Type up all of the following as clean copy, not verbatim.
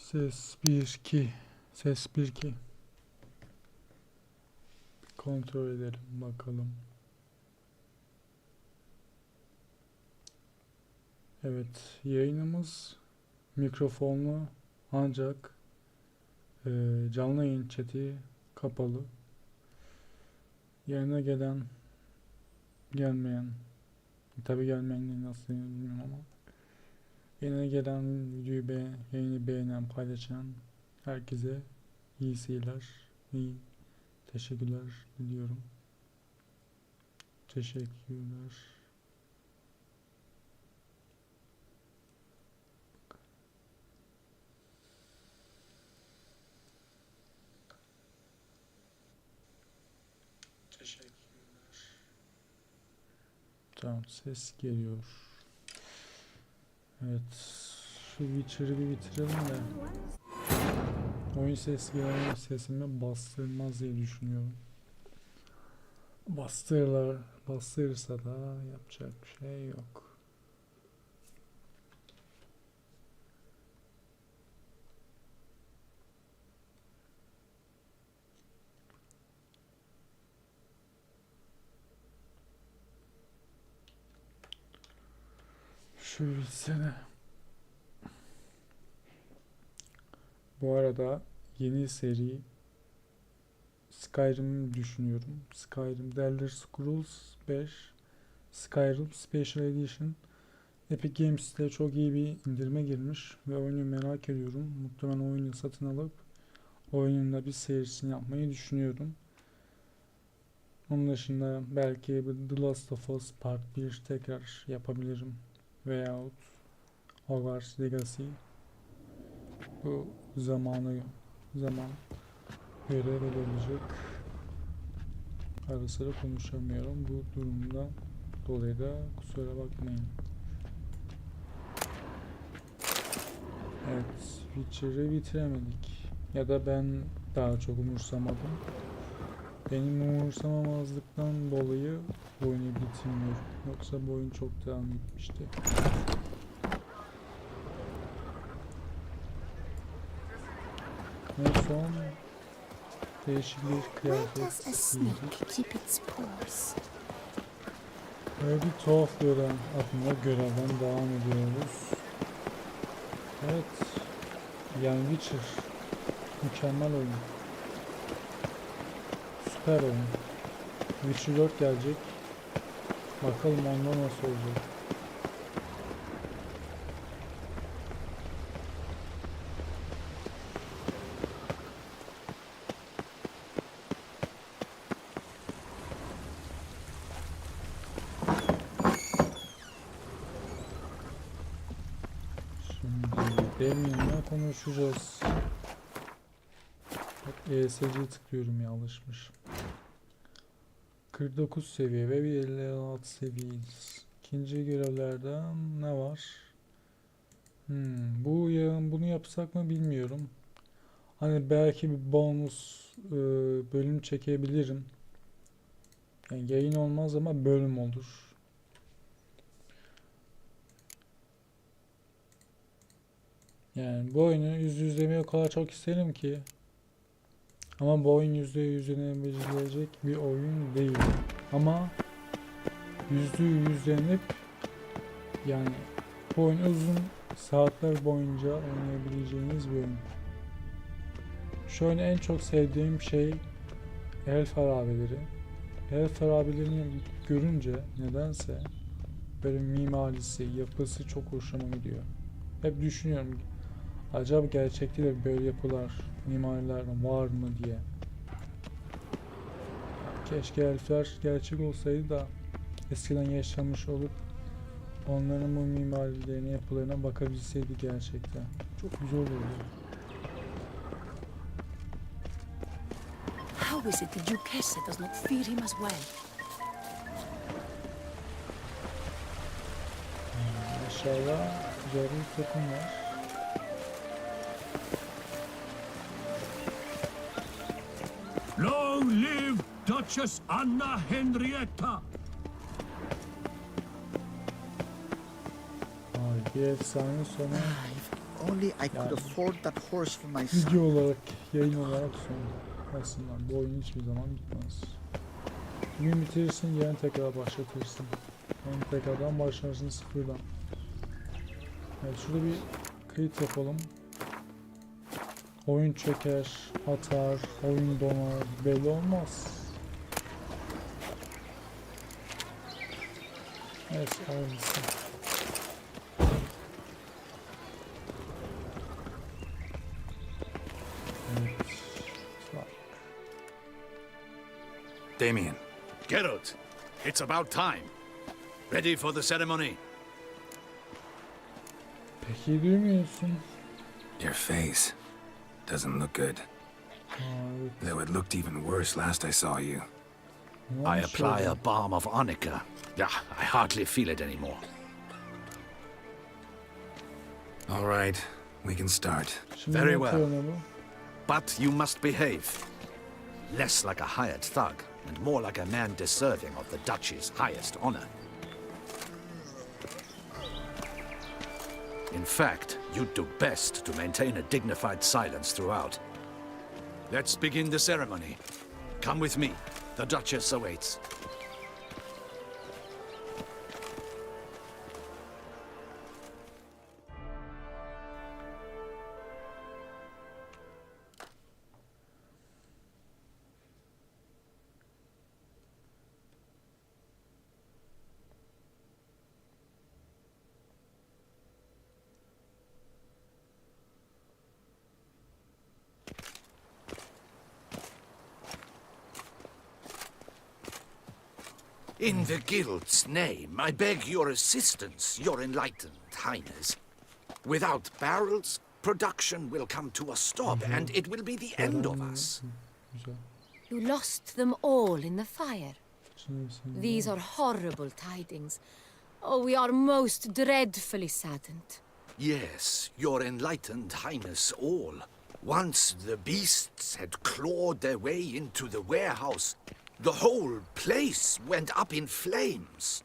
Ses 1-2. Ses 1-2. Kontrol edelim bakalım. Evet, yayınımız mikrofonlu ancak canlı yayın chat'i kapalı. Yayına gelen gelmeyen, tabi gelmeyenleri nasıl bilmiyorum ama yayına gelen videoyu yayını beğenen, paylaşan herkese iyi seyirler, iyi teşekkürler diliyorum. Teşekkürler. Teşekkürler. Tamam, ses geliyor. Evet, şu Witcher'ı bir bitirelim de oyun sesimi bastırmaz diye düşünüyorum. Bastırırsa da yapacak bir şey yok. Şu sene. Bu arada yeni seri Skyrim'i düşünüyorum. Skyrim The Elder Scrolls 5 Skyrim Special Edition Epic Games'te çok iyi bir indirime girmiş ve oyunu merak ediyorum. Muhtemelen oyunu satın alıp oyunun bir serisini yapmayı düşünüyorum. Onun dışında belki The Last of Us Part 1 tekrar yapabilirim. Veyahut Hogwarts Legacy. Bu zaman göre verilecek. Ara sıra konuşamıyorum. Bu durumdan dolayı da kusura bakmayın. Evet, Witcher'ı bitiremedik. Ya da ben daha çok umursamadım. Benim umursamamazlıktan dolayı bu oyunu bitirmiyorum. Yoksa bu oyun çok devam etmişti. En son değişik bir kıyafet giydik. Böyle bir tuhaf gören adına görevden devam ediyoruz. Evet. Yani Witcher mükemmel oyun. Süper oyun. Witcher 4 gelecek. Bakalım onda nasıl olacak. Benimle konuşacağız. ESC'ye tıklıyorum ya, alışmış. 49 seviye ve bir 56 seviyeyiz. İkinci görevlerden ne var? Bunu yapsak mı bilmiyorum. Hani belki bir bonus bölüm çekebilirim. Yani yayın olmaz ama bölüm olur. Yani bu oyunu %100 demeyi o kadar çok isterim ki. Ama bu oyun %100 denebilecek bir oyun değil. Ama %100 denip yani bu oyun uzun saatler boyunca oynayabileceğiniz bir oyun. Şu oyunu en çok sevdiğim şey elf harabeleri. Elf harabelerini görünce nedense böyle mimarisi, yapısı çok hoşuma gidiyor. Hep düşünüyorum, acaba gerçekte de böyle yapılar, mimariler var mı diye. Keşke elfler gerçek olsaydı da eskiden yaşamış olup onların bu mimarilerine, yapılarına bakabilseydi gerçekten. Çok güzel olurdu. How is it the Duchesse does not fear him as well? Aşağıda güzel bir takım var. Long live Duchess Anna Henrietta! Bir efsane sona only I could afford that horse for my son. Video olarak, yayın olarak son. Aslında bu oyun hiçbir zaman bitmez. Bugün bitirirsin, yarın tekrar başlatırsın. Yarın tekrardan başlarsın sıfırdan. Evet, şurada bir kayıt yapalım. Oyun çeker, atar, oyun donar, belli olmaz. Evet, aynısı. Evet, bak. Damien, Geralt, it's about time. Ready for the ceremony? Peki duymuyorsun. your face doesn't look good. Evet. Though it looked even worse last I saw you. Ne I olmuş apply orada? a balm of arnica. Yeah, I hardly feel it anymore. All right, we can start. Şimdi Very ne well. yapıyor bu? But you must behave. Less like a hired thug, and more like a man deserving of the Duchy's highest honor. In fact, you'd do best to maintain a dignified silence throughout. Let's begin the ceremony. Come with me. The Duchess awaits. In the Guild's name, I beg your assistance, your enlightened highness. Without barrels, production will come to a stop, and it will be the end of us. Güzel. You lost them all in the fire. Şimdi sen- These are horrible tidings. Oh, we are most dreadfully saddened. Yes, your enlightened highness all. Once the beasts had clawed their way into the warehouse, the whole place went up in flames.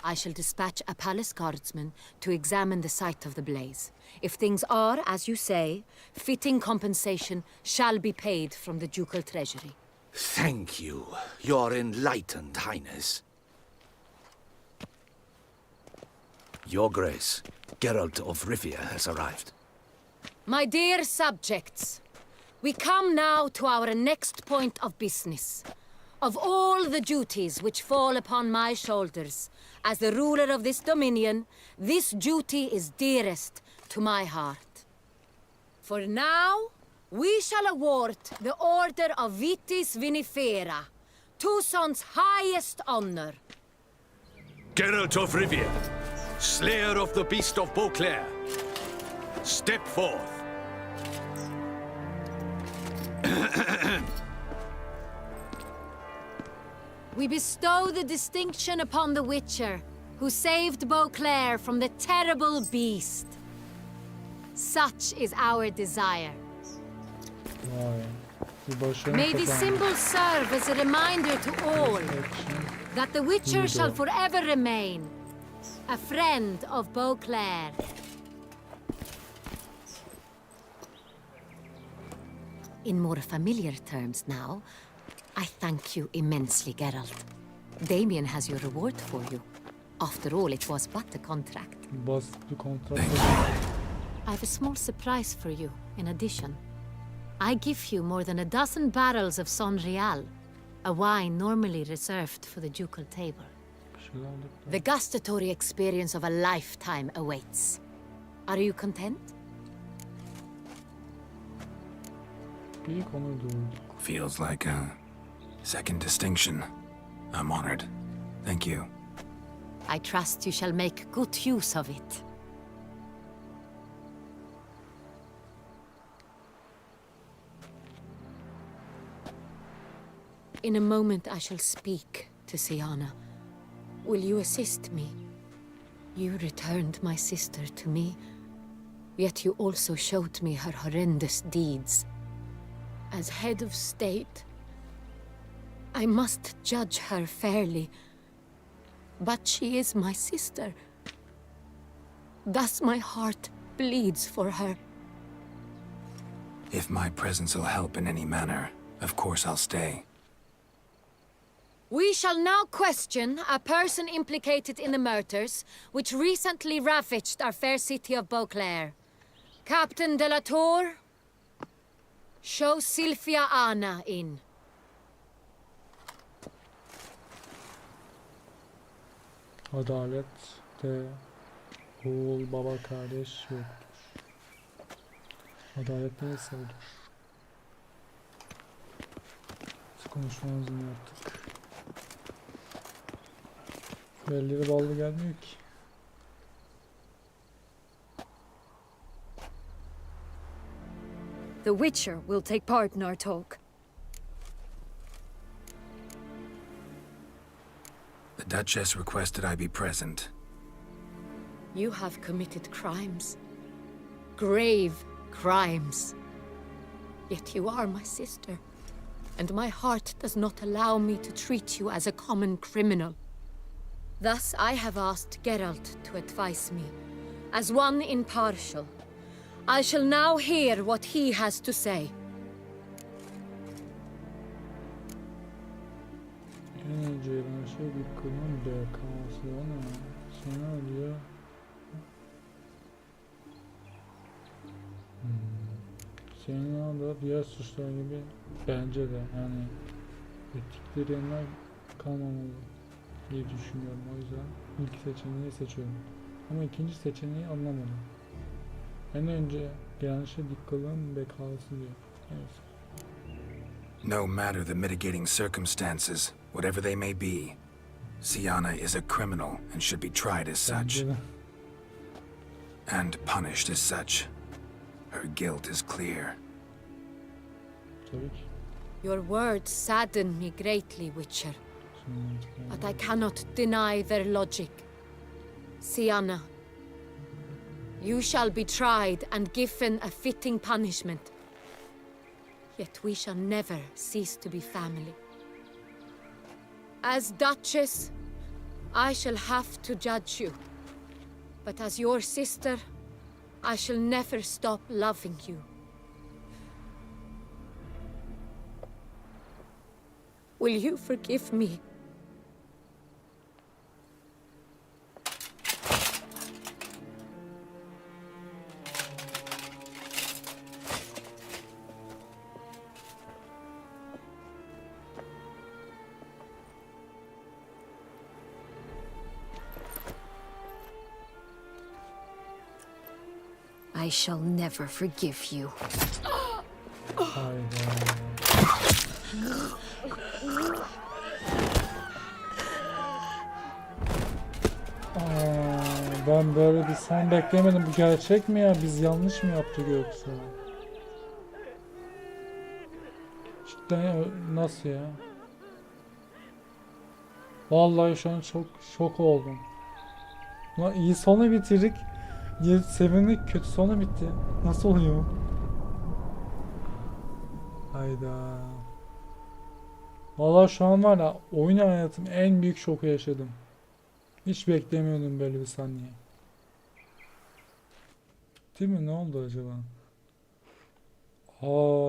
I shall dispatch a palace guardsman to examine the site of the blaze. If things are, as you say, fitting compensation shall be paid from the ducal treasury. Thank you, your enlightened highness. Your Grace, Geralt of Rivia has arrived. My dear subjects, we come now to our next point of business. Of all the duties which fall upon my shoulders, as the ruler of this dominion, this duty is dearest to my heart. For now, we shall award the Order of Vitis Vinifera, Tucson's highest honor. Geralt of Rivia, slayer of the beast of Beauclair, step forth. We bestow the distinction upon the Witcher, who saved Beauclair from the terrible beast. Such is our desire. Vay. Bir başarı May this kazandı. symbol serve as a reminder to all Action. that the Witcher shall forever remain a friend of Beauclair. In more familiar terms now, I thank you immensely, Geralt. Damien has your reward for you. After all, it was but a contract. Basit bir kontrat. I have a small surprise for you, in addition. I give you more than a dozen barrels of Son Real, a wine normally reserved for the ducal table. Bir şeyler aldık. The gustatory experience of a lifetime awaits. Are you content? Bir ilk onur doğurduk. Feels like a second distinction. I'm honored. Thank you. I trust you shall make good use of it. In a moment I shall speak to Siana. Will you assist me? You returned my sister to me, yet you also showed me her horrendous deeds. As head of state, I must judge her fairly. But she is my sister. Thus my heart bleeds for her. If my presence will help in any manner, of course I'll stay. We shall now question a person implicated in the murders which recently ravaged our fair city of Beauclair. Captain de la Tour, show Sylvia Anna in. Adalette oğul baba kardeş yoktur. Adalet neyse odur. Biz konuşmamızı yaptık. Belleri ballı gelmiyor ki. The Witcher will take part in our talk. The Duchess requested I be present. You have committed crimes. Grave crimes. Yet you are my sister, and my heart does not allow me to treat you as a common criminal. Thus I have asked Geralt to advise me, as one impartial. I shall now hear what he has to say. En önce şey bir kılın BK'sı ona sonra diyor. Senin da diğer suçlar gibi bence de yani ettikleri yanlar kalmamalı diye düşünüyorum, o yüzden ilk seçeneği seçiyorum. Ama ikinci seçeneği anlamadım. En önce gelen şey dikkalın bekası diyor. Neyse. No matter the mitigating circumstances, whatever they may be, Sienna is a criminal and should be tried as such. Bence de. And punished as such. Her guilt is clear. Tabii ki. Your words sadden me greatly, Witcher, Şimdi but I cannot deny their logic. Sienna, you shall be tried and given a fitting punishment. Yet we shall never cease to be family. As Duchess, I shall have to judge you. But as your sister, I shall never stop loving you. Will you forgive me? I shall never forgive you. hayda. Ben böyle bir son beklemedim. Bu gerçek mi ya? Biz yanlış mı yaptık yoksa? Cidden ya, nasıl ya? Vallahi şu an çok şok oldum. Lan iyi sonu bitirdik. Sevindik, kötü sonu bitti. Nasıl oluyor? Hayda. Vallahi şu an var ya, oyun hayatım en büyük şoku yaşadım. Hiç beklemiyordum böyle bir saniye. Değil mi? Ne oldu acaba?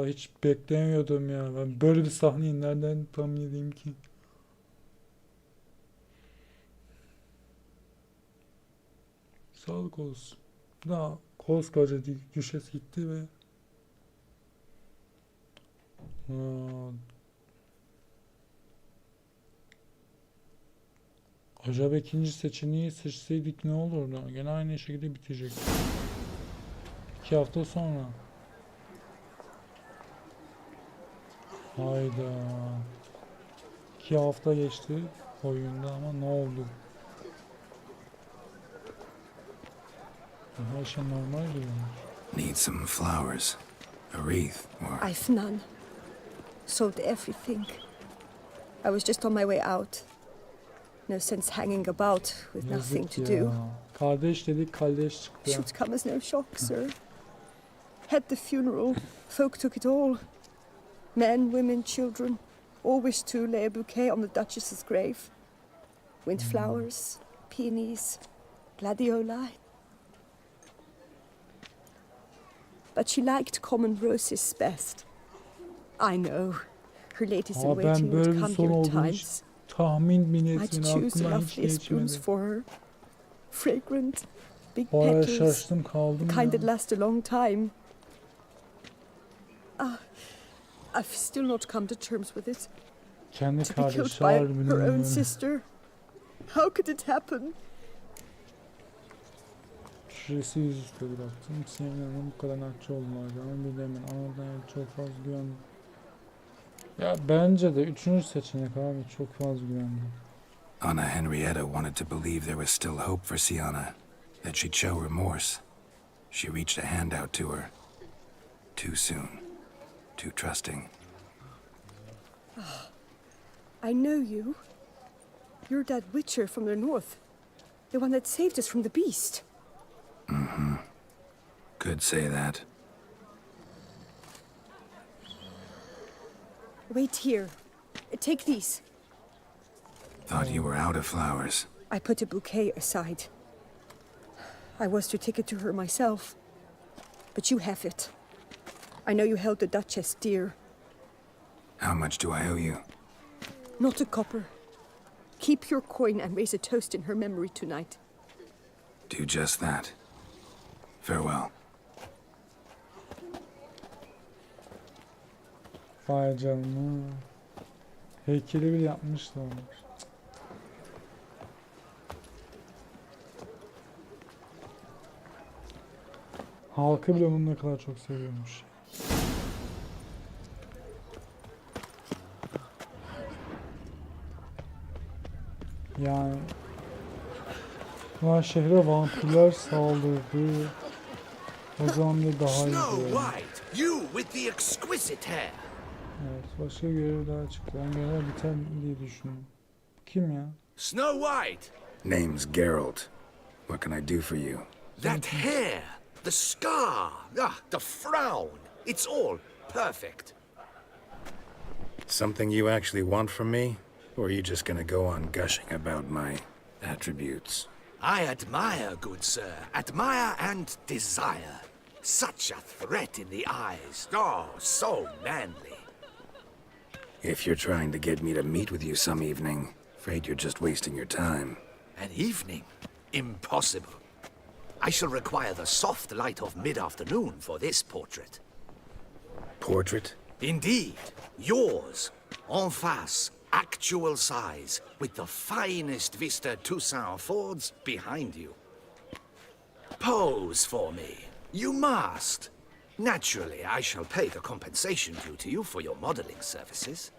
Hiç beklemiyordum ya. Ben böyle bir sahneyi nereden tahmin edeyim ki? Sağlık olsun. Daha koskoca düşes gitti ve acaba ikinci seçeneği seçseydik ne olurdu? Gene aynı şekilde bitecek. 2 hafta sonra. Hayda. 2 hafta geçti oyunda ama ne oldu? Her şey normal gibi. Need some flowers. A wreath, or... I've none. Sold everything. I was just on my way out. No sense hanging about with nothing Yazık to ya. do. Kardeş dedik, kalleş çıktı. Should come as no shock, sir. Had the funeral. Folk took it all. Men, women, children. All wished to lay a bouquet on the Duchess's grave. Windflowers, peonies, gladioli. but she liked common roses best. I know. Her ladies in Aa, ben waiting böyle would bir come son here at olduğunu hiç times. tahmin bile I'd etmedim. choose the Aklımdan hiç loveliest rooms geçmedi. for her. Fragrant, big O ara petals, şaştım kaldım the kind ya. that last a long time. I've still not come to terms with it. Kendi To be killed kardeşi by var her own bilmiyorum. sister. How could it happen? Şurası yüzüstü bıraktım. Sinirlendim bu kadar inatçı olmayacağını bilemedim. Anadan çok fazla güvendim. Ya bence de 3. seçenek abi, çok fazla güvendim. Anna Henrietta wanted to believe there was still hope for Sienna, that she'd show remorse. She reached a hand out to her. Too soon. Too trusting. I know you. You're that witcher from the north. The one that saved us from the beast. Could say that. Wait here. Take these. Thought you were out of flowers. I put a bouquet aside. I was to take it to her myself. But you have it. I know you held the Duchess dear. How much do I owe you? Not a copper. Keep your coin and raise a toast in her memory tonight. Do just that. Farewell. Vay canına. Heykeli bile yapmışlar. Halkı bile bunu ne kadar çok seviyormuş. Yani Ulan şehre vampirler saldırdı. O zaman da daha iyi Snow yani. White, you with the exquisite hair. Evet, başka görev daha çıktı. Ben görev biter diye düşünüyorum. Kim ya? Snow White, Name's Geralt. What can I do for you? that hair, the scar, the frown. It's all perfect. Something you actually want from me? Or are you just gonna go on gushing about my attributes? I admire, good sir, admire and desire. Such a threat in the eyes. Oh, so manly. If you're trying to get me to meet with you some evening, afraid you're just wasting your time. An evening? Impossible. I shall require the soft light of mid-afternoon for this portrait. Portrait? Indeed, yours, en face, actual size, with the finest vista Toussaint affords behind you. Pose for me. You must. Naturally, I shall pay the compensation due to you for your modeling services.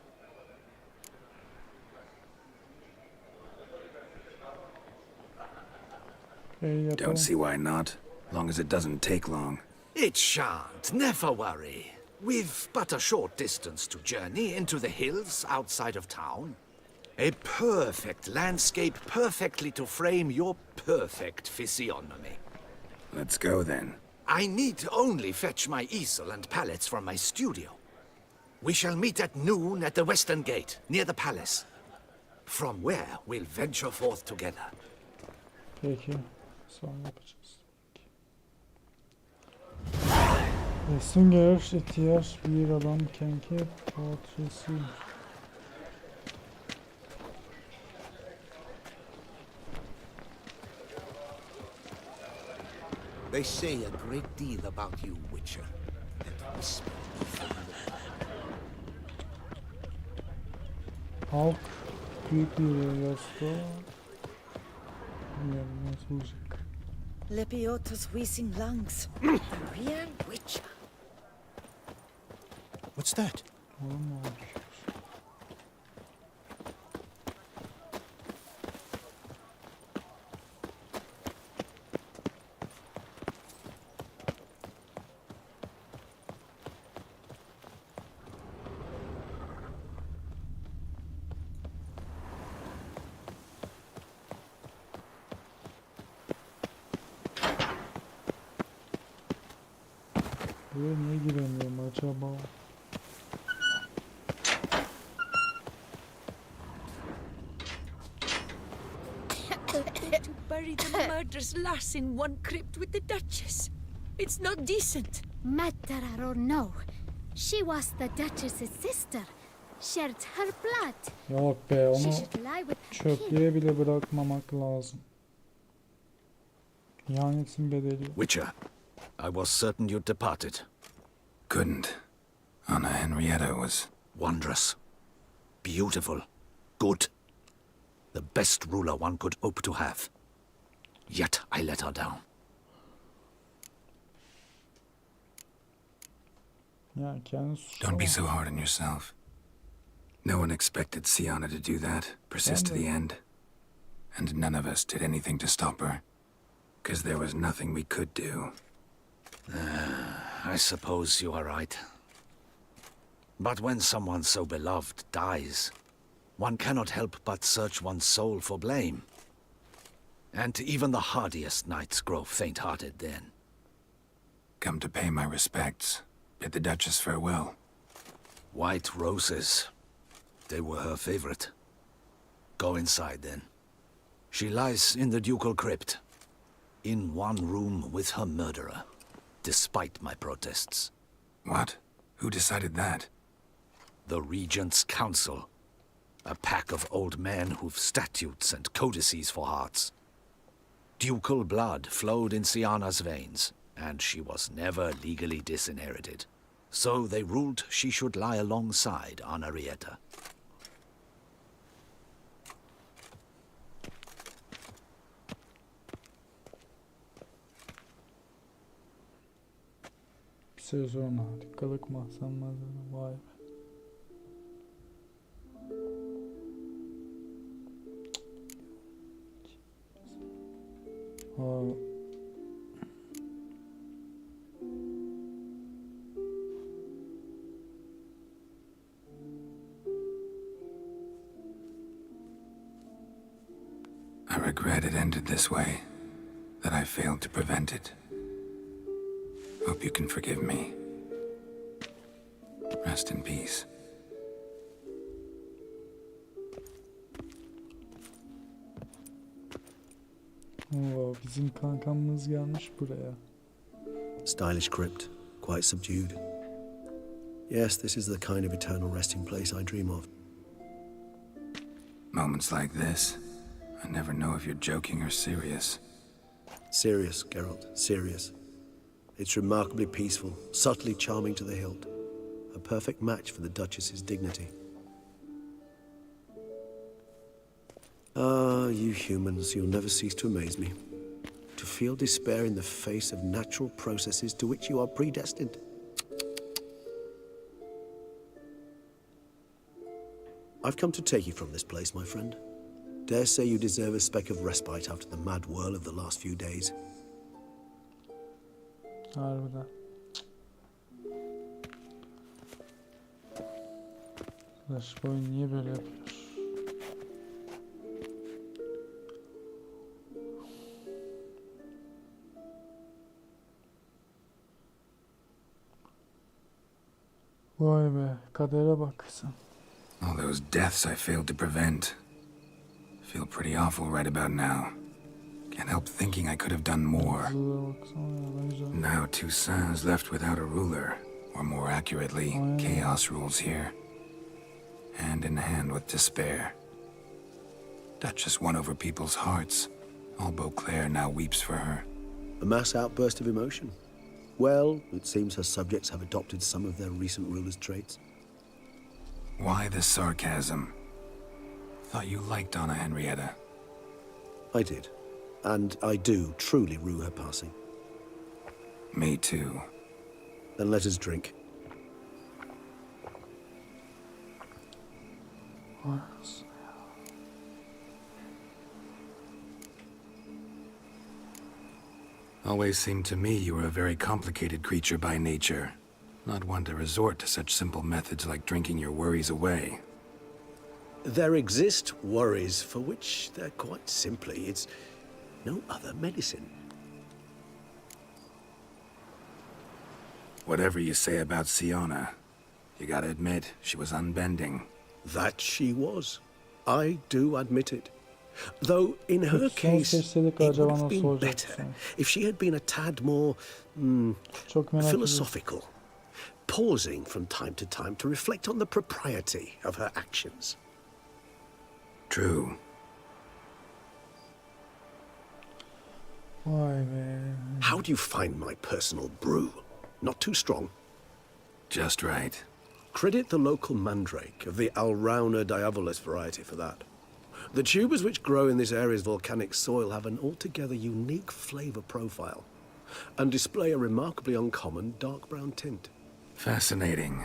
Yapalım. Don't see why not, long as it doesn't take long. It shan't, never worry. With but a short distance to journey into the hills outside of town. A perfect landscape perfectly to frame your perfect physiognomy. Let's go then. I need only fetch my easel and pallets from my studio. We shall meet at noon at the western gate, near the palace. From where we'll venture forth together. Peki. Sonra yapacağız. Sünger, ihtiyar, bir adam, kenki, portresi. They say a great deal about you, Witcher. And whisper evil in the Halk büyük bir yasta. Bilmiyorum nasıl olacak. Lepiotus wheezing lungs. A real witcher. What's that? Oğlum ne olmuş? Buraya niye giremiyorum acaba? To bury the murderous lass in one crypt with the Duchess. It's not decent. Matter or no, she was the Duchess's sister, shared her blood. Yok be, She onu should lie with her king. çöplüğe bile bırakmamak lazım. İhanetin bedeli. Witcher, I was certain you'd departed. Couldn't. Anna Henrietta was... Wondrous. Beautiful. Good. The best ruler one could hope to have. Yet I let her down. Ya kendi suçlu. Don't be so hard on yourself. No one expected Sienna to do that, persist to the end. And none of us did anything to stop her. Because there was nothing we could do. I suppose you are right. But when someone so beloved dies, one cannot help but search one's soul for blame. And even the hardiest knights grow faint-hearted then. Come to pay my respects. Bid the Duchess farewell. White roses. They were her favorite. Go inside then. She lies in the ducal crypt. In one room with her murderer. Despite my protests. What? Who decided that? The Regent's Council. A pack of old men who've statutes and codices for hearts. Ducal blood flowed in Sienna's veins, and she was never legally disinherited. So they ruled she should lie alongside Henrietta. Bir süre sonra dikkalık mahzenmezleri. Vay be. Aa. I regret it ended this way. That I failed to prevent it. Hope you can forgive me. Rest in peace. Oo, bizim kankamız gelmiş buraya. Stylish crypt, quite subdued. Yes, this is the kind of eternal resting place I dream of. Moments like this, I never know if you're joking or serious. Serious, Geralt, serious. It's remarkably peaceful, subtly charming to the hilt. A perfect match for the Duchess's dignity. Ah, you humans, you'll never cease to amaze me. To feel despair in the face of natural processes to which you are predestined. I've come to take you from this place, my friend. Dare say you deserve a speck of respite after the mad whirl of the last few days. Harbiden. Arkadaş bu oyun niye böyle yapıyor? Vay be, kadere bak sen. All those deaths I failed to prevent. Feel pretty awful right about now. Can't help thinking I could have done more. Kızılara baksana ya, ne güzel. Now Toussaint's left without a ruler, or more accurately, chaos rules here. Hand in hand with despair. Duchess won over people's hearts. All Beauclair now weeps for her. A mass outburst of emotion. Well, it seems her subjects have adopted some of their recent ruler's traits. Why the sarcasm? Thought you liked Anna Henrietta. I did. And I do truly rue her passing. Me too. Then let us drink. Always seemed to me you were a very complicated creature by nature. Not one to resort to such simple methods like drinking your worries away. There exist worries for which they're quite simply, it's no other medicine. Whatever you say about Sienna, you gotta admit, she was unbending. That she was. I do admit it. Though in her Son case, it seçseydik would acaba have nasıl been olacaktı better sanki? if she had been a tad more Çok merak ediyorum. philosophical, pausing from time to time to reflect on the propriety of her actions. True. Vay be. How do you find my personal brew? Not too strong? Just right. Credit the local mandrake of the Alrauna diavolis variety for that. The tubers which grow in this area's volcanic soil have an altogether unique flavour profile and display a remarkably uncommon dark brown tint. Fascinating.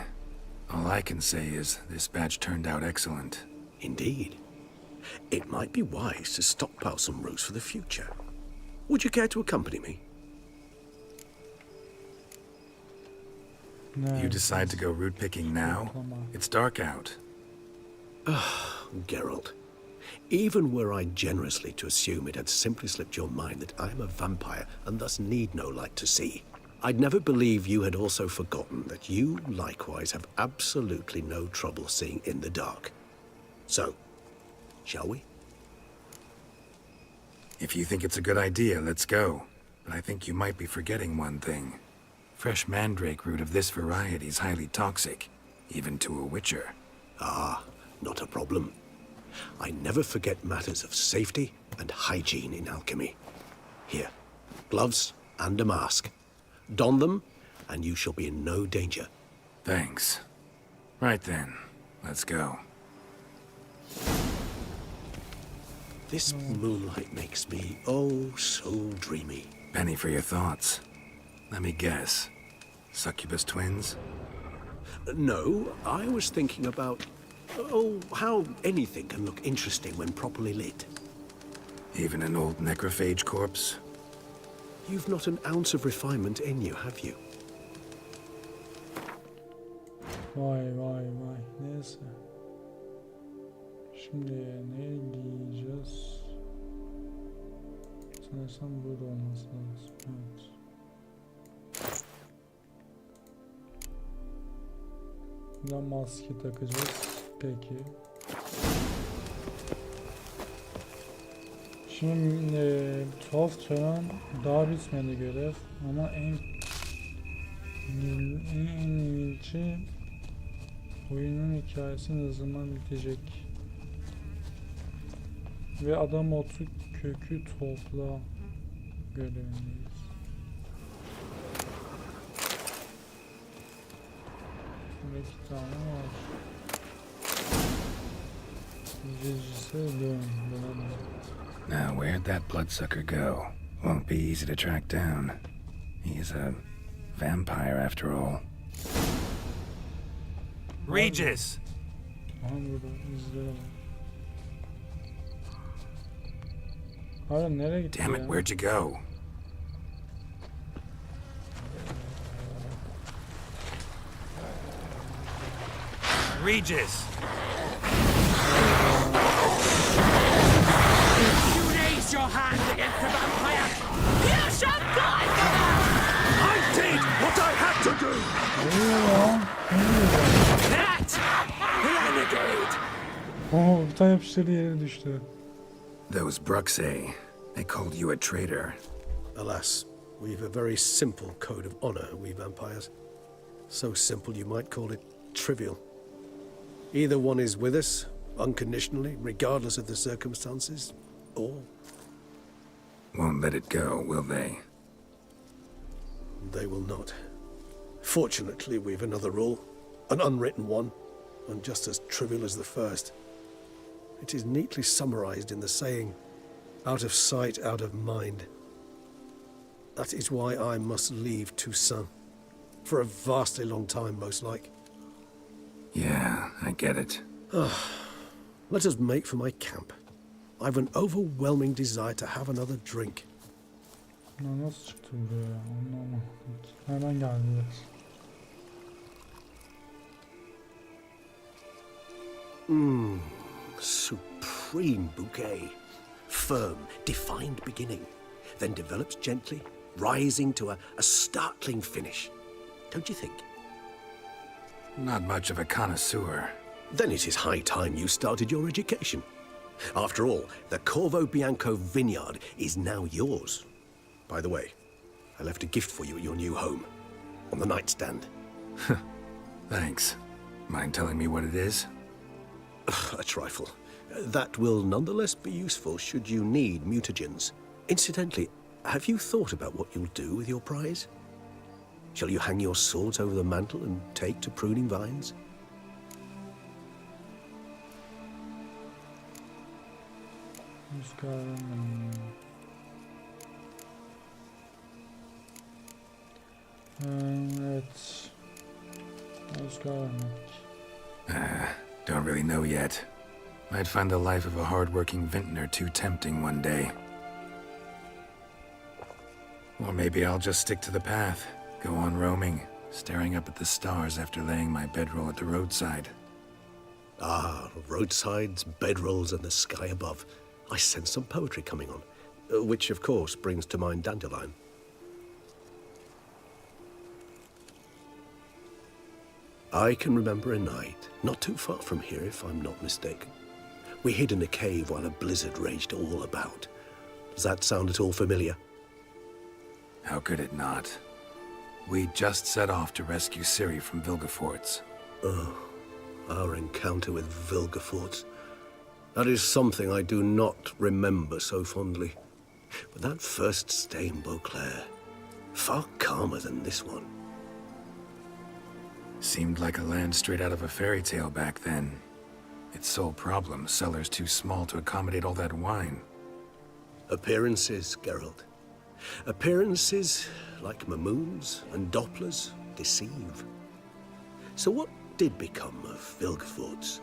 All I can say is this batch turned out excellent. Indeed. It might be wise to stockpile some roots for the future. Would you care to accompany me? Ne? You decide to go root picking now? It's dark out. Geralt, even were I generously to assume it had simply slipped your mind that I am a vampire and thus need no light to see, I'd never believe you had also forgotten that you likewise have absolutely no trouble seeing in the dark. So, shall we? If you think it's a good idea, let's go. But I think you might be forgetting one thing. Fresh mandrake root of this variety is highly toxic, even to a witcher. Ah, not a problem. I never forget matters of safety and hygiene in alchemy. Here, gloves and a mask. Don them, and you shall be in no danger. Thanks. Right then, let's go. This moonlight makes me, oh, so dreamy. Penny for your thoughts. Let me guess. Succubus twins? No, I was thinking about, oh, how anything can look interesting when properly lit. Even an old necrophage corpse? You've not an ounce of refinement in you, have you? Vay vay vay. Neyse. Şimdi ne giyeceğiz? Sanırsam burada olması lazım. Evet. Buradan maske takacağız. Peki. Şimdi tuhaf tören daha bitmedi görev ama en ilginci oyunun hikayesi ne zaman bitecek ve adam otu kökü topla görevindeyiz. Burada 2 tane var. İzleyicisi dönelim. Now, where'd that bloodsucker go? Won't be easy to track down. He's a vampire after all. Regis! Aha burada izleyelim. Abi nereye gitti Damn ya? it, where'd you go? Regis! You raise your hand against the vampire! You shall die for that! I did what I had to do! That renegade! Oh, bir tane yapıştırdı yere düştü. Those Bruxay, they called you a traitor. Alas, we've a very simple code of honor, we vampires. So simple you might call it trivial. Either one is with us, unconditionally, regardless of the circumstances, or... Won't let it go, will they? They will not. Fortunately, we've another rule, an unwritten one, and just as trivial as the first. It is neatly summarized in the saying, out of sight, out of mind. That is why I must leave Toussaint. For a vastly long time, most like. Yeah, I get it. Let us make for my camp. I've an overwhelming desire to have another drink. Bunlar nasıl çıktı buraya ya? Anlamadım. Hemen geldiler. Supreme bouquet. Firm, defined beginning, then develops gently, rising to a startling finish. Don't you think? Not much of a connoisseur. Then it is high time you started your education. After all, the Corvo Bianco vineyard is now yours. By the way, I left a gift for you at your new home. On the nightstand. Thanks. Mind telling me what it is? A trifle. That will nonetheless be useful should you need mutagens. Incidentally, have you thought about what you'll do with your prize? Shall you hang your swords over the mantle and take to pruning vines? Evet. Don't really know yet. Might find the life of a hard-working vintner too tempting one day. Or maybe I'll just stick to the path, go on roaming, staring up at the stars after laying my bedroll at the roadside. Ah, roadsides, bedrolls, and the sky above. I sense some poetry coming on, which of course brings to mind Dandelion. I can remember a night, not too far from here if I'm not mistaken. We hid in a cave while a blizzard raged all about. Does that sound at all familiar? How could it not? We just set off to rescue Ciri from Vilgefortz. Oh, our encounter with Vilgefortz. That is something I do not remember so fondly. But that first stay in Beauclair, far calmer than this one. Seemed like a land straight out of a fairy tale back then. Its sole problem, cellars too small to accommodate all that wine. Appearances, Geralt. Appearances, like Mamoons and Dopplers, deceive. So what did become of Vilgefortz?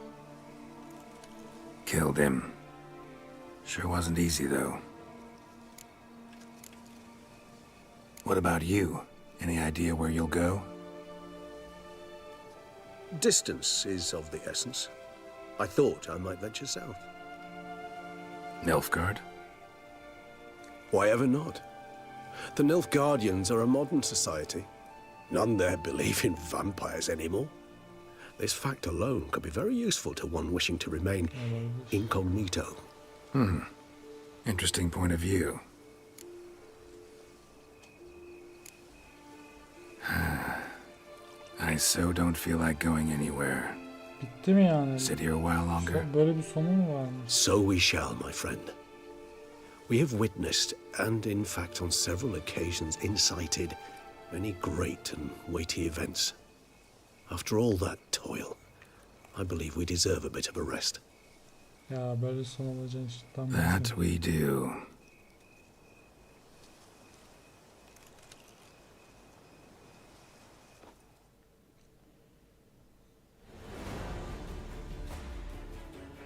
Killed him. Sure wasn't easy, though. What about you? Any idea where you'll go? Distance is of the essence. I thought I might venture south. Nilfgaard? Why ever not? The Nilfgaardians are a modern society. None there believe in vampires anymore. This fact alone could be very useful to one wishing to remain incognito. Interesting point of view. I so don't feel like going anywhere. Bitti mi yani? Sit here a while longer. Böyle bir sonu mu varmış? So we shall, my friend. We have witnessed, and in fact on several occasions incited, many great and weighty events. After all that toil, I believe we deserve a bit of a rest. Ya böyle son olacağını cidden That we do.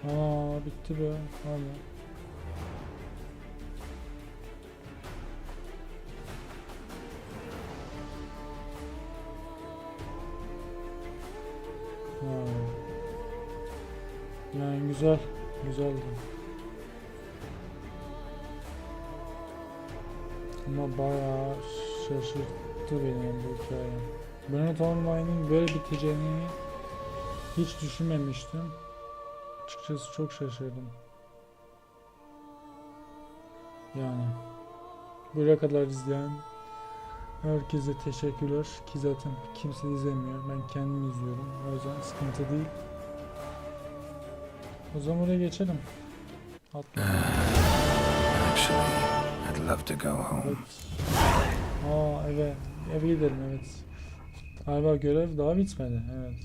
Aa bitti be. Hala. Yani güzel. Güzeldi. Ama bayağı şaşırttı beni bu hikaye. Ben Online'ın böyle biteceğini hiç düşünmemiştim. Açıkçası çok şaşırdım. Yani buraya kadar izleyen herkese teşekkürler ki zaten kimse izlemiyor. Ben kendim izliyorum. O yüzden sıkıntı değil. O zaman buraya geçelim. Actually, I'd love to go home. Evet. Eve gidelim, evet. Galiba görev daha bitmedi, evet.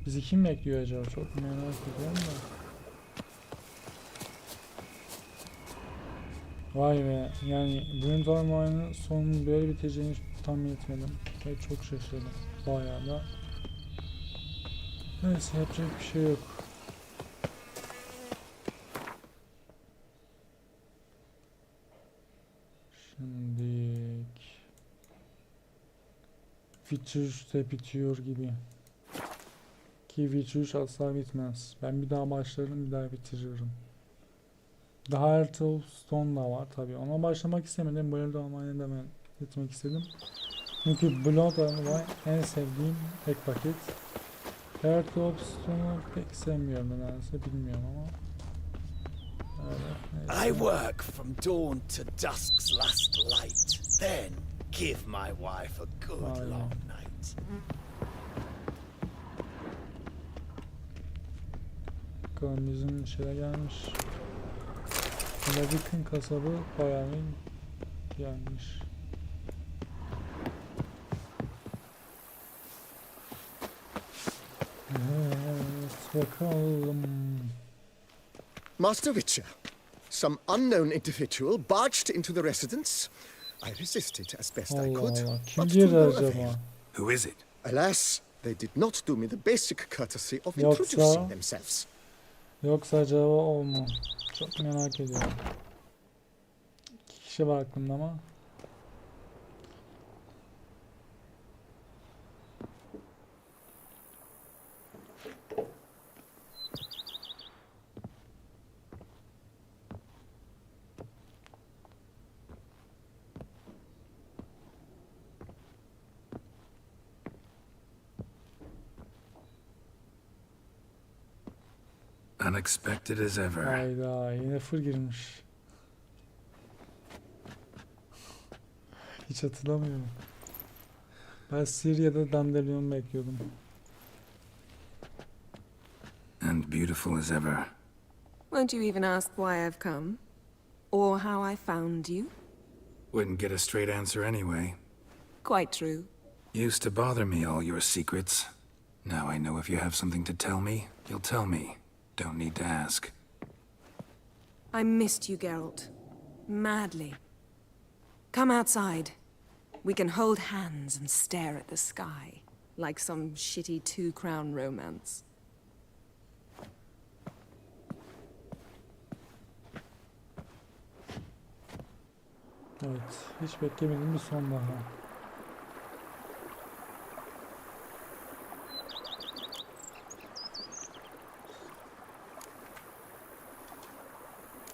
Bizi kim bekliyor acaba? Çok merak ediyorum da. Vay be, yani Abone Olmak'ın sonunun böyle biteceğini tahmin etmedim. Ve çok şaşırdım. Bayağı da. Neyse, yapacak bir şey yok. Şimdi Witcher de bitiyor gibi. Ki Witcher asla bitmez. Ben bir daha başlarım, bir daha bitiririm. Daha Hearthstone da var tabii. Ona başlamak istemedim. Böyle de olmayı da ben etmek istedim. Çünkü Blood var en sevdiğim tek paket. Hearthstone'u pek sevmiyorum nedense, bilmiyorum ama. I work from dawn to dusk's last light, then give my wife a good long night. Bakalım bizim şeyler gelmiş. Lavik'in kasabı bayağı gelmiş. Evet, bakalım. Master Witcher, some unknown individual barged into the residence. I resisted as best I could, Allah, kim but to girdi no acaba? avail. Who is it? Alas, they did not do me the basic courtesy of Yoksa- introducing themselves. Yoksa acaba o mu? Çok merak ediyorum. 2 kişi var aklımda ama. Unexpected as ever. Hayda, yine full girmiş. Hiç hatırlamıyorum. Ben Sirya'da dandelion bekliyordum. And beautiful as ever. Won't you even ask why I've come? Or how I found you? Wouldn't get a straight answer anyway. Quite true. Used to bother me, all your secrets. Now I know if you have something to tell me, you'll tell me. Don't need to ask. I missed you, Geralt. Madly. Come outside. We can hold hands and stare at the sky. Like some shitty two-crown romance. Evet, hiç beklemediğim bir son daha.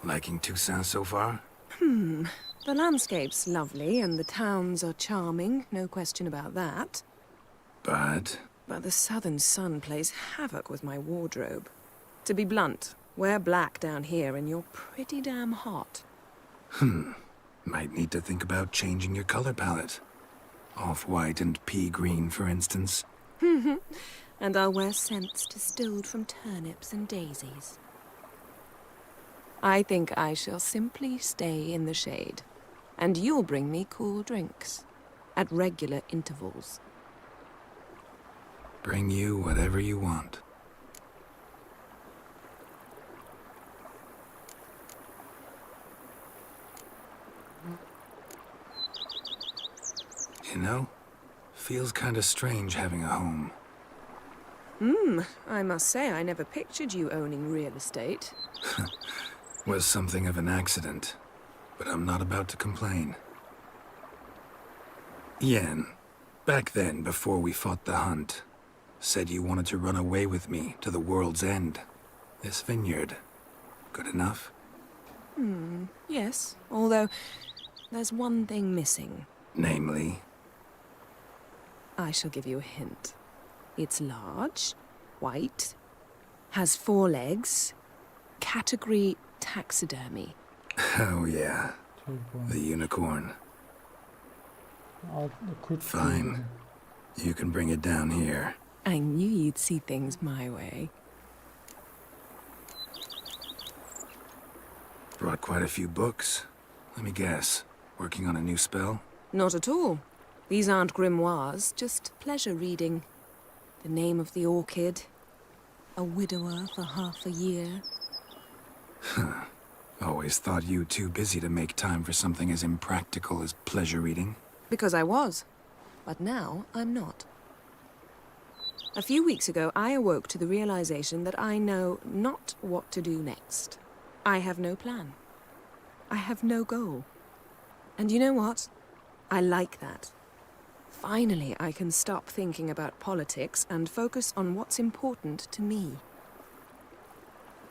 Liking Toussaint so far? The landscape's lovely and the towns are charming, no question about that. But But the southern sun plays havoc with my wardrobe. To be blunt, wear black down here and you're pretty damn hot. might need to think about changing your color palette. Off-white and pea green, for instance. And I'll wear scents distilled from turnips and daisies. I think I shall simply stay in the shade. And you'll bring me cool drinks. At regular intervals. Bring you whatever you want. You know, feels kind of strange having a home. I must say I never pictured you owning real estate. Was something of an accident, but I'm not about to complain. Yen, back then, before we fought the hunt, said you wanted to run away with me to the world's end. This vineyard, good enough? Yes, although there's one thing missing. Namely, I shall give you a hint. It's large, white, has 4 legs, category taxidermy. oh yeah, Çok the unicorn. kurt Fine. You can bring it down here. I knew you'd see things my way. Brought quite a few books. Let me guess, working on a new spell? Not at all. These aren't grimoires, just pleasure reading. The name of the orchid. A widower for half a year. Always thought you too busy to make time for something as impractical as pleasure reading. Because I was. But now I'm not. A few weeks ago, I awoke to the realization that I know not what to do next. I have no plan. I have no goal. And you know what? I like that. Finally, I can stop thinking about politics and focus on what's important to me.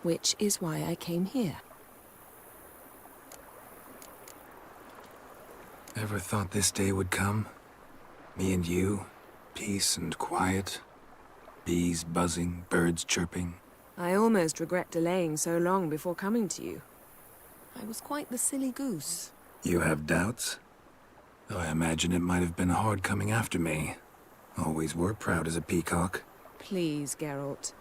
Which is why I came here. Ever thought this day would come? Me and you, peace and quiet. Bees buzzing, birds chirping. I almost regret delaying so long before coming to you. I was quite the silly goose. You have doubts? Though I imagine it might have been hard coming after me. Always were proud as a peacock. Please, Geralt.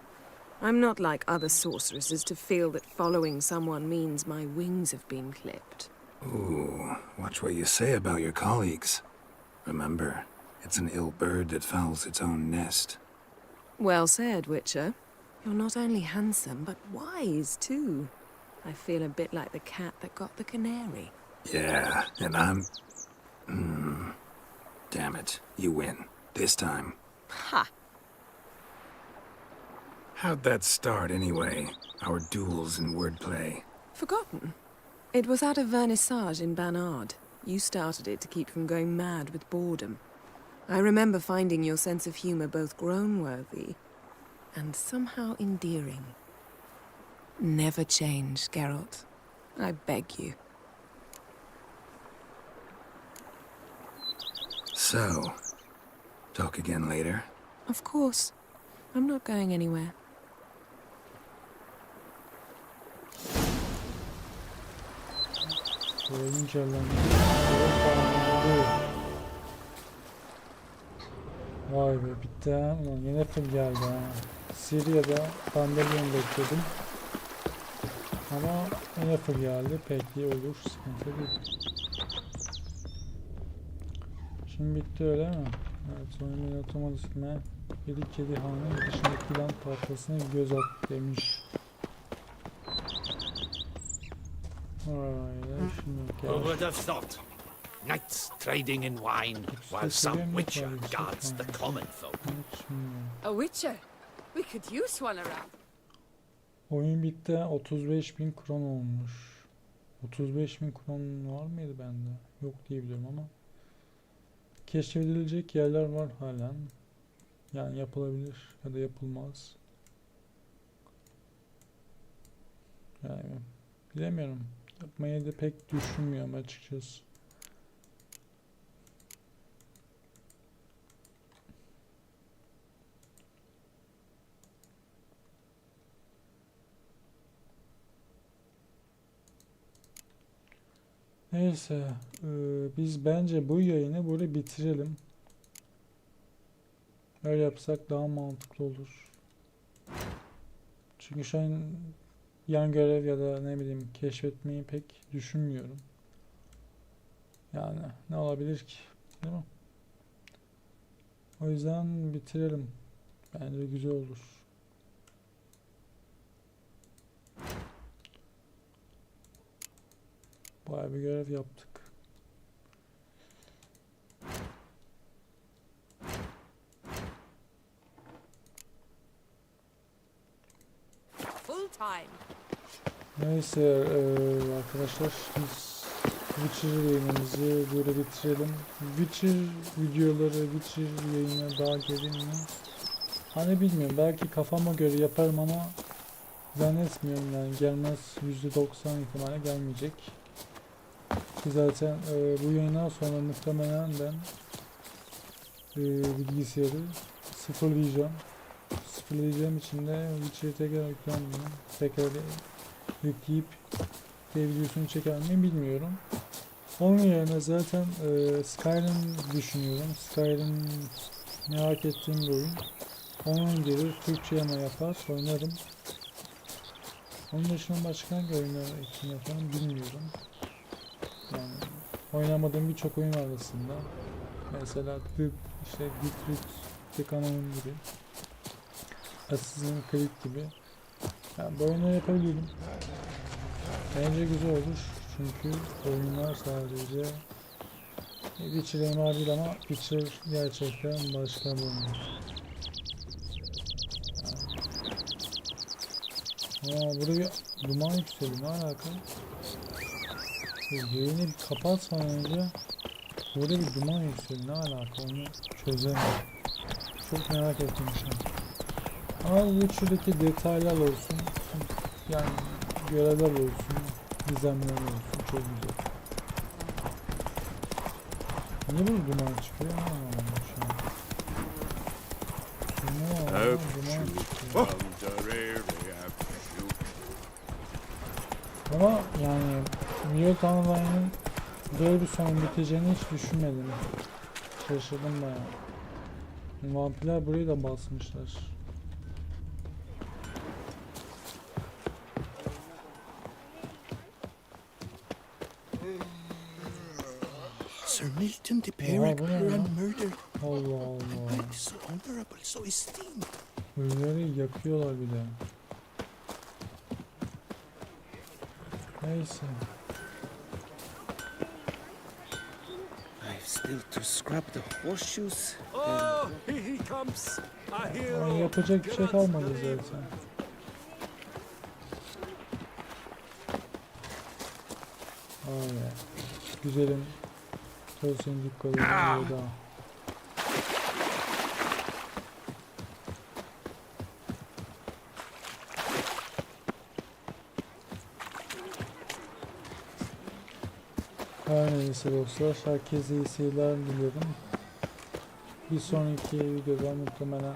I'm not like other sorceresses to feel that following someone means my wings have been clipped. Ooh, watch what you say about your colleagues. Remember, it's an ill bird that fouls its own nest. Well said, Witcher. You're not only handsome, but wise, too. I feel a bit like the cat that got the canary. Yeah, and I'm... Damn it, you win. This time. Ha! How'd that start, anyway? Our duels and wordplay. Forgotten. It was at a vernissage in Banard. You started it to keep from going mad with boredom. I remember finding your sense of humor both groan-worthy and somehow endearing. Never change, Geralt. I beg you. So, talk again later? Of course. I'm not going anywhere. Vay be, bitti ha. Ulan yine full geldi ha. Sirya'da Pandalyon bekledim. Ama yine full geldi. Peki olur, sıkıntı değil. Şimdi bitti öyle mi? Evet, sonunda otomatikman 7 kedi hanı dışındaki lan tahtasına göz at demiş. A word of thought. Knights trading in wine, while some witcher guards the common folk. A witcher? We could use one around. Oyun bitti. 35.000 kron olmuş. 35.000 kron var mıydı bende? Yok diye biliyorum ama. Keşfedilecek yerler var halen. Yani yapılabilir ya da yapılmaz. Yani bilemiyorum. Yapmayı da pek düşünmüyorum açıkçası. Neyse, biz bence bu yayını burada bitirelim. Öyle yapsak daha mantıklı olur. Çünkü şu an yan görev ya da ne bileyim keşfetmeyi pek düşünmüyorum. Yani ne olabilir ki, değil mi? O yüzden bitirelim. Bence güzel olur. Bayağı bir görev yaptık. Full time. Neyse arkadaşlar, biz Witcher yayınımızı böyle bitirelim. Witcher videoları, Witcher yayını daha gelin mi? Hani bilmiyorum, belki kafama göre yaparım ama zannetmiyorum, yani gelmez, %90 ihtimalle gelmeyecek. Ki zaten bu yayından sonra muhtemelen ben bilgisayarı sıfırlayacağım. Sıfırlayacağım için de Witcher'ı tekrar yüklenmeyeyim. Tekrar yükleyip videosunu çeker miyim bilmiyorum. Onun yerine zaten Skyrim düşünüyorum. Skyrim merak ettiğim bir oyun. Onun gelir, Türkçe ama yapar, oynarım. Onun dışında başka hangi oyunlar için yaparım bilmiyorum. Yani oynamadığım birçok oyun var aslında. Mesela işte Tıklayın gibi, Assassin's Creed gibi. Yani bu oyunları yapabilirim. Bence güzel olur çünkü oyunlar sadece Witcher MR değil ama Witcher gerçekten başka bir oyun. Yani. Burada bir duman yükseliyor, ne alaka? Yayını bir kapatmadan önce burada bir duman yükseliyor, ne alaka, onu çözemiyorum. Çok merak ettim şimdi. Ama şuradaki detaylar olsun, yani görevler olsun, gizemler olsun, çok güzel. Niye böyle duman çıkıyor? Anlamadım şu an. Duman çıkıyor. Ama yani New Online'ın böyle bir son biteceğini hiç düşünmedim. Şaşırdım bayağı. Vampirler burayı da basmışlar. Sir Milton de Perigler and murdered. Allah Allah. Knight so honorable, so esteemed. Ölüleri yakıyorlar bir de. Neyse. I've still to scrub the horseshoes. Oh, here he comes. A hero. Yani yapacak bir şey kalmadı zaten. Aynen. Güzelim. Tols'un dükkanı burada. Her neyse dostlar, herkese iyi seyirler diliyorum. Bir sonraki videoda muhtemelen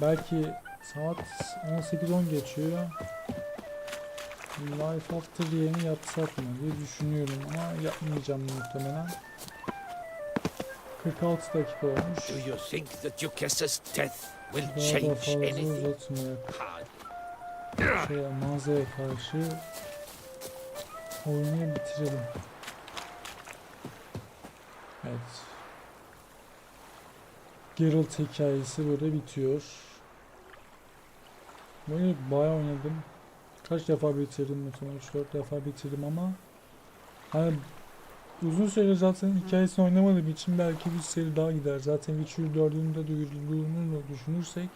belki saat 18:10 geçiyor. Lifeafter yayını yapsak mı diye düşünüyorum ama yapmayacağım muhtemelen. 46 dakika olmuş. Do you think that Duchess's death will Daha da change fazla anything? uzatmayak. Mağazaya karşı oyunu bitirelim. Evet. Geralt hikayesi böyle bitiyor. Böyle bayağı oynadım. Kaç defa bitirdim muhtemelen 3-4 defa bitirdim ama hani uzun süre zaten hikayesini oynamadığım için belki bir seri daha gider. Zaten Witcher 4'ün de duyurulduğunu düşünürsek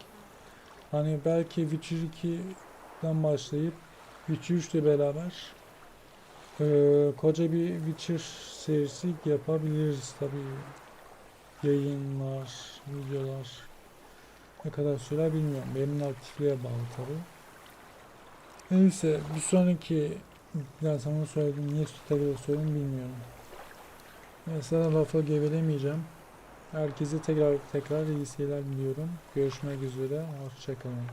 hani belki Witcher 2'den başlayıp Witcher 3 ile beraber koca bir Witcher serisi yapabiliriz tabii. Yayınlar, videolar ne kadar sürer bilmiyorum. Benim aktifliğe bağlı tabii. Neyse bir sonraki ben sana söyledim niye tekrar söyledim bilmiyorum. Mesela lafı gevelemeyeceğim. Herkese tekrar iyi seyirler diliyorum. Görüşmek üzere. Hoşçakalın.